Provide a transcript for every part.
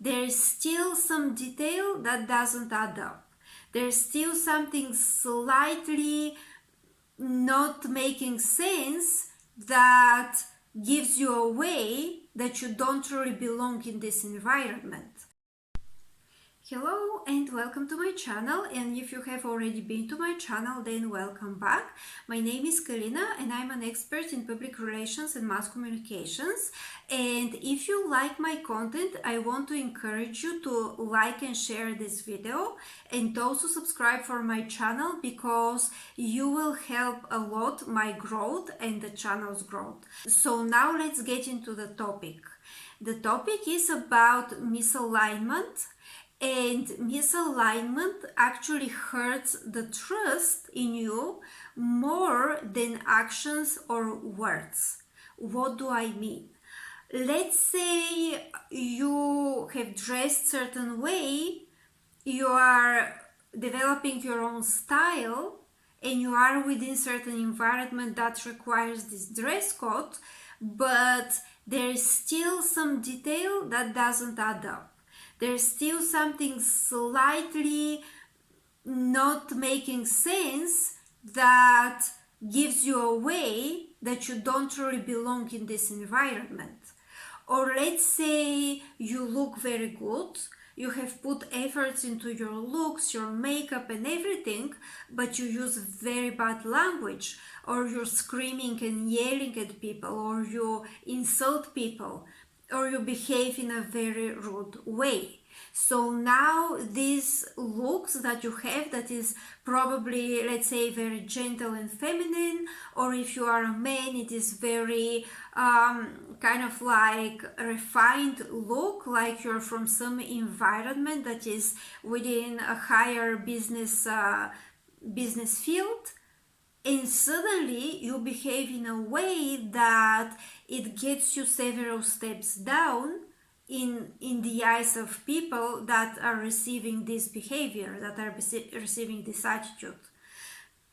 there's still some detail that doesn't add up. There's still something slightly not making sense that gives you away that you don't really belong in this environment. Hello and welcome to my channel, and if you have already been to my channel, then welcome back. My name is Kalina and I'm an expert in public relations and mass communications, and if you like my content, I want to encourage you to like and share this video and also subscribe for my channel, because you will help a lot my growth and the channel's growth. So now let's get into the topic. The topic is about misalignment. And misalignment actually hurts the trust in you more than actions or words. What do I mean? Let's say you have dressed certain way, you are developing your own style, and you are within certain environment that requires this dress code, but there is still some detail that doesn't add up. There's still something slightly not making sense that gives you away that you don't really belong in this environment. Or let's say you look very good, you have put efforts into your looks, your makeup and everything, but you use very bad language, or you're screaming and yelling at people, or you insult people, or you behave in a very rude way. So now these looks that you have, that is probably, let's say, very gentle and feminine, or if you are a man, it is very kind of like a refined look, like you're from some environment that is within a higher business field, and suddenly you behave in a way that it gets you several steps down in the eyes of people that are receiving this behavior, that are receiving this attitude.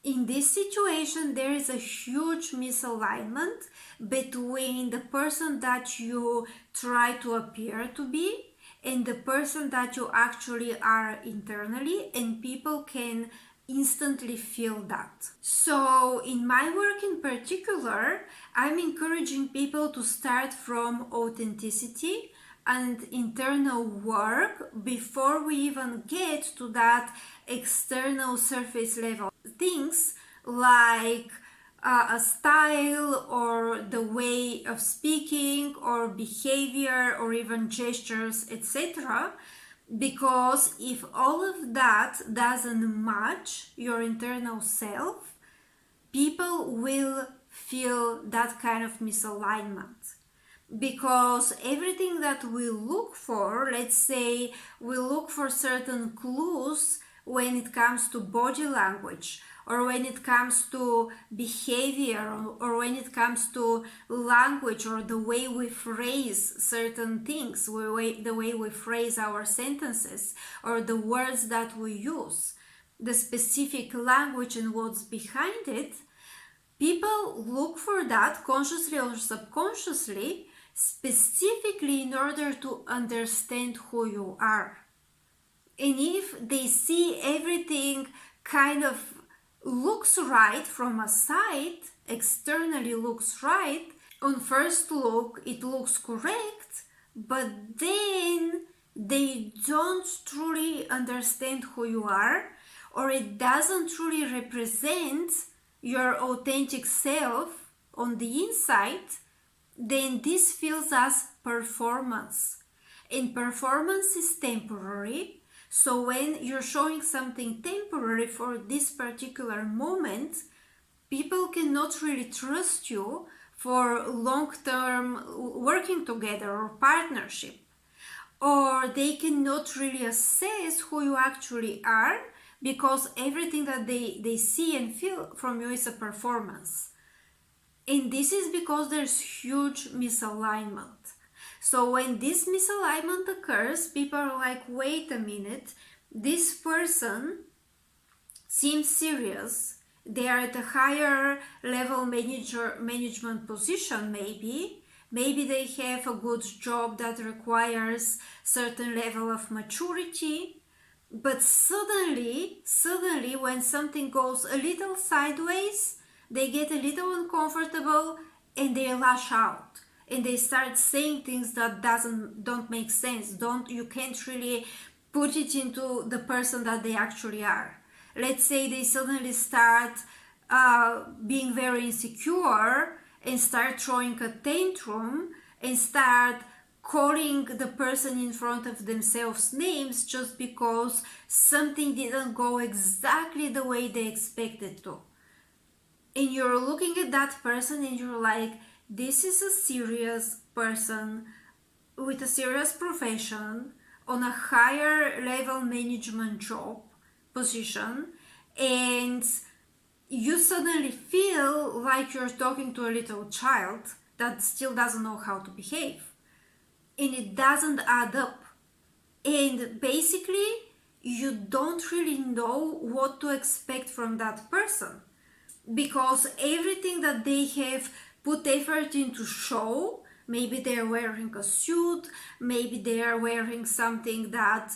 In this situation, there is a huge misalignment between the person that you try to appear to be and the person that you actually are internally, and people can instantly feel that. So in my work in particular, I'm encouraging people to start from authenticity and internal work before we even get to that external surface level things like a style or the way of speaking or behavior or even gestures, etc. Because if all of that doesn't match your internal self, people will feel that kind of misalignment. Because everything that we look for, let's say we look for certain clues when it comes to body language, or when it comes to behavior, or when it comes to language, or the way we phrase certain things, the way we phrase our sentences, or the words that we use, the specific language and what's behind it, people look for that consciously or subconsciously, specifically in order to understand who you are. And if they see everything kind of looks right from a side, externally looks right, on first look it looks correct, but then they don't truly understand who you are, or it doesn't truly represent your authentic self on the inside, then this feels as performance. And performance is temporary. So when you're showing something temporary for this particular moment, people cannot really trust you for long-term working together or partnership. Or they cannot really assess who you actually are, because everything that they see and feel from you is a performance. And this is because there's huge misalignment. So when this misalignment occurs, people are like, wait a minute, this person seems serious, they are at a higher level management position, maybe maybe they have a good job that requires certain level of maturity, but suddenly when something goes a little sideways, they get a little uncomfortable and they lash out and they start saying things that don't make sense. You can't really put it into the person that they actually are. Let's say they suddenly start being very insecure and start throwing a tantrum and start calling the person in front of themselves names just because something didn't go exactly the way they expected to. And you're looking at that person and you're like, this is a serious person with a serious profession on a higher level management job position, and you suddenly feel like you're talking to a little child that still doesn't know how to behave. And it doesn't add up. And basically, you don't really know what to expect from that person, because everything that they have put effort into show, maybe they're wearing a suit, maybe they are wearing something that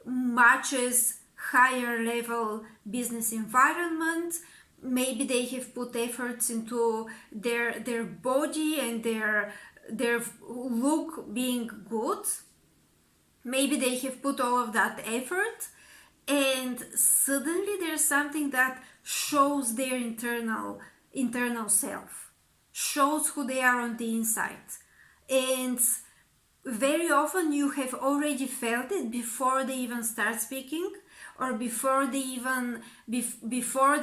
matches higher level business environment, maybe they have put efforts into their body and their look being good, maybe they have put all of that effort, and suddenly there's something that shows their internal self, shows who they are on the inside. And very often you have already felt it before they even start speaking, or before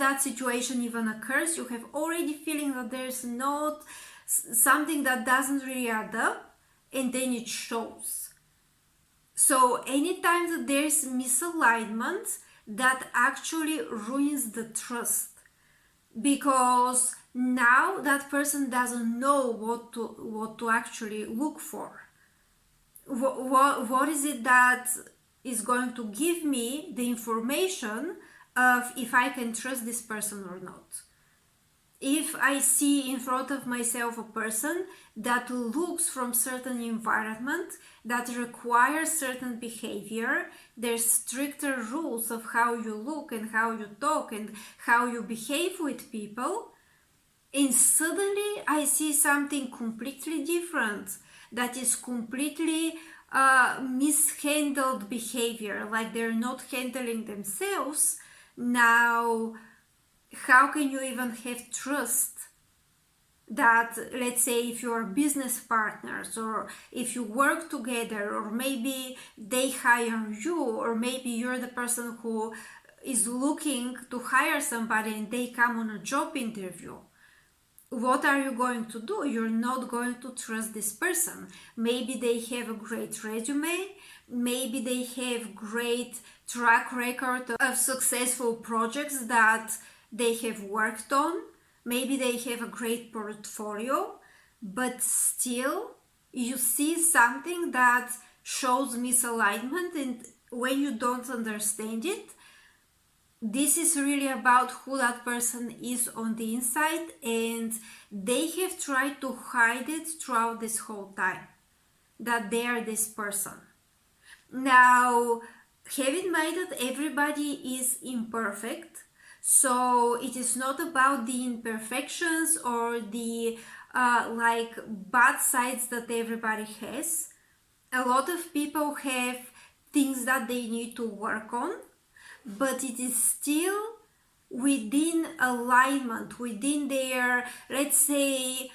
that situation even occurs. You have already feeling that there's not something that doesn't really add up, and then it shows. So anytime that there's misalignment, that actually ruins the trust, because now that person doesn't know what to actually look for. What is it that is going to give me the information of if I can trust this person or not? If I see in front of myself a person that looks from certain environment, that requires certain behavior, there's stricter rules of how you look and how you talk and how you behave with people, and suddenly I see something completely different that is completely mishandled behavior, like they're not handling themselves. Now, how can you even have trust that, let's say, if you're business partners, or if you work together, or maybe they hire you, or maybe you're the person who is looking to hire somebody and they come on a job interview, what are you going to do? You're not going to trust this person. Maybe they have a great resume, maybe they have great track record of successful projects that they have worked on, maybe they have a great portfolio, but still you see something that shows misalignment, and when you don't understand it, this is really about who that person is on the inside, and they have tried to hide it throughout this whole time, that they are this person. Now, have in mind that everybody is imperfect, so it is not about the imperfections or the bad sides that everybody has. A lot of people have things that they need to work on, but it is still within alignment, within their, let's say,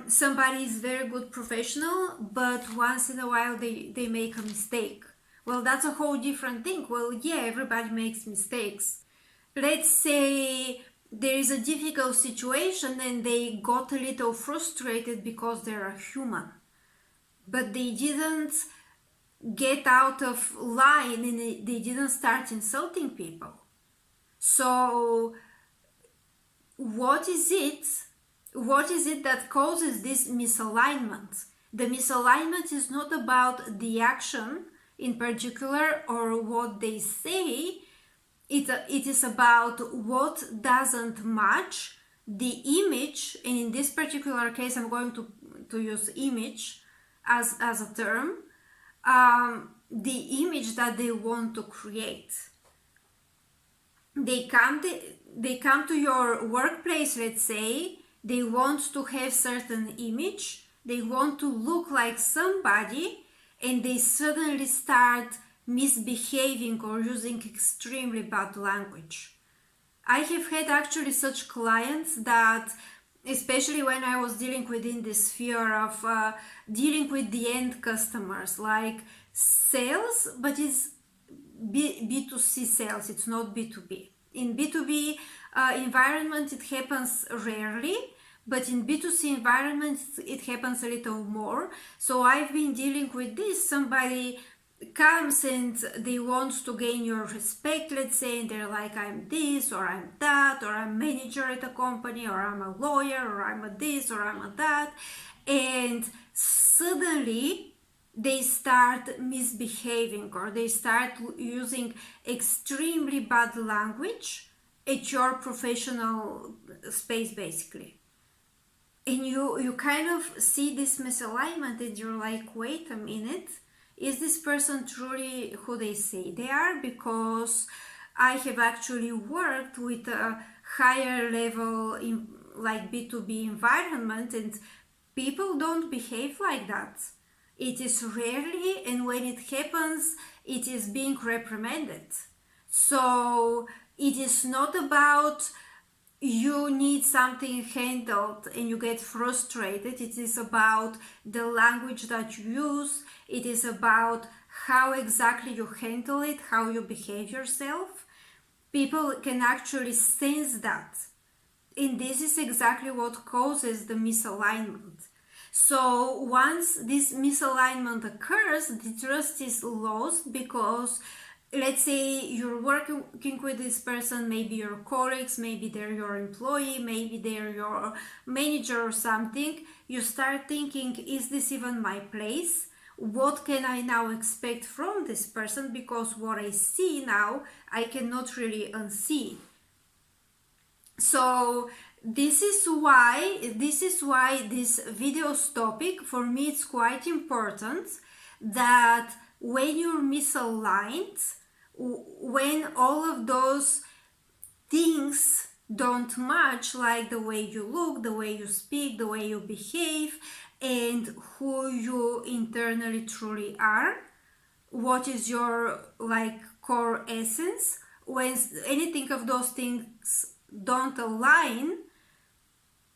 somebody is very good professional, but once in a while they make a mistake. Well, that's a whole different thing. Well, yeah, everybody makes mistakes. Let's say there is a difficult situation and they got a little frustrated because they're a human, but they didn't get out of line and they didn't start insulting people. So what is it that causes this misalignment? The misalignment is not about the action in particular or what they say. It is about what doesn't match the image, and in this particular case I'm going to use image as a term, the image that they want to create. They come to your workplace, let's say, they want to have certain image, they want to look like somebody, and they suddenly start misbehaving or using extremely bad language. I have had actually such clients that, especially when I was dealing within this sphere of dealing with the end customers, like sales, but it's B2C sales, it's not B2B. In B2B environment, it happens rarely, but in B2C environment, it happens a little more. So I've been dealing with this. Somebody comes and they want to gain your respect, let's say, and they're like, I'm this, or I'm that, or I'm manager at a company, or I'm a lawyer, or I'm a this, or I'm a that. And suddenly they start misbehaving, or they start using extremely bad language at your professional space, basically. And you kind of see this misalignment, and you're like, wait a minute, is this person truly who they say they are? Because I have actually worked with a higher level in like B2B environment, and people don't behave like that. It is rarely, and when it happens, it is being reprimanded. So it is not about you need something handled and you get frustrated. It is about the language that you use. It is about how exactly you handle it, how you behave yourself. People can actually sense that. And this is exactly what causes the misalignment. So once this misalignment occurs, the trust is lost because, let's say you're working with this person, maybe your colleagues, maybe they're your employee, maybe they're your manager or something. You start thinking, is this even my place? What can I now expect from this person? Because what I see now, I cannot really unsee. So this is why this video's topic, for me, it's quite important, that when you're misaligned, when all of those things don't match, like the way you look, the way you speak, the way you behave, and who you internally truly are, what is your like core essence, when anything of those things don't align,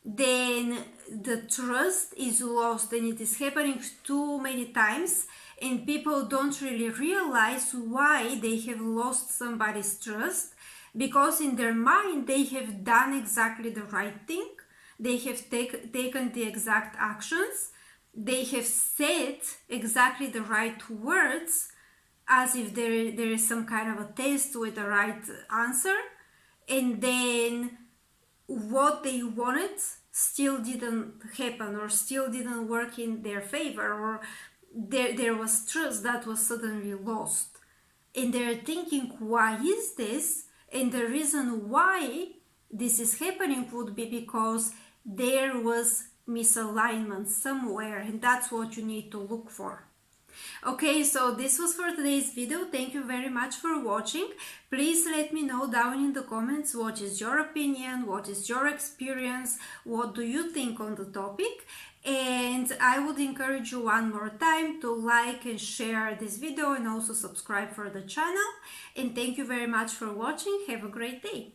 then the trust is lost, and it is happening too many times, and people don't really realize why they have lost somebody's trust, because in their mind they have done exactly the right thing, they have taken the exact actions, they have said exactly the right words, as if there is some kind of a test with the right answer, and then what they wanted still didn't happen, or still didn't work in their favor, or there was trust that was suddenly lost. And they're thinking, why is this? And the reason why this is happening would be because there was misalignment somewhere, and that's what you need to look for. Okay, so this was for today's video. Thank you very much for watching. Please let me know down in the comments what is your opinion, what is your experience, what do you think on the topic. And I would encourage you one more time to like and share this video, and also subscribe for the channel. And thank you very much for watching. Have a great day.